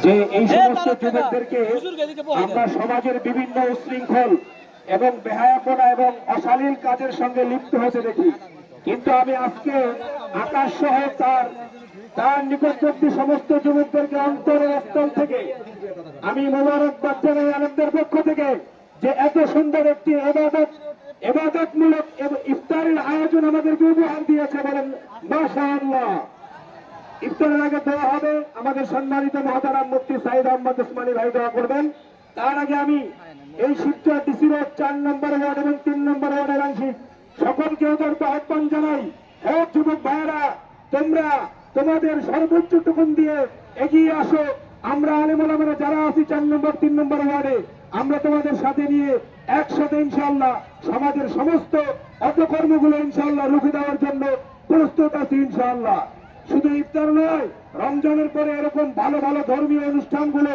যে এই সমস্ত যুবকদেরকে আমরা সমাজের বিভিন্ন উশৃঙ্খল এবং বেহায়াপনা এবং অশালীল কাজের সঙ্গে লিপ্ত হতে দেখি, কিন্তু আমি আজকে আকাশ সহ তার নিকটবর্তী সমস্ত যুবকদেরকে অন্তরের স্থল থেকে আমি মোবারকবাদ জানাই আনন্দের পক্ষ থেকে যে এত সুন্দর একটি ইবাদতমূলক ইফতারের আয়োজন আমাদেরকে উপহার দিয়েছে। বলেন মাশাআল্লাহ। ইফতারের আগে দোয়া হবে, আমাদের সম্মানিত মহতারাম মুফতি সাইদ আহমদ উসমানী ভাই দোয়া করবেন। তার আগে আমি এই শিবচর ডিসি রোড 4 নম্বর ওয়ার্ড এবং 3 নম্বর ওয়ার্ডের আংশিক সকলকে উদারত আহ্বান জানাই, হে যুবক ভাইয়েরা, তোমরা তোমাদের সর্বোচ্চ টুকুন দিয়ে এগিয়ে আসো। আমরা আলেম ওলামারা যারা আছি 4 নম্বর 3 নম্বর ওয়ার্ডে, আমরা তোমাদের সাথে নিয়ে একসাথে ইনশাআল্লাহ সমাজের সমস্ত অপকর্মগুলো ইনশাআল্লাহ রুখে দেওয়ার জন্য প্রস্তুত আছি ইনশাআল্লাহ। শুধু ইফতার নয়, রমজানের পরে এরকম ভালো ভালো ধর্মীয় অনুষ্ঠানগুলো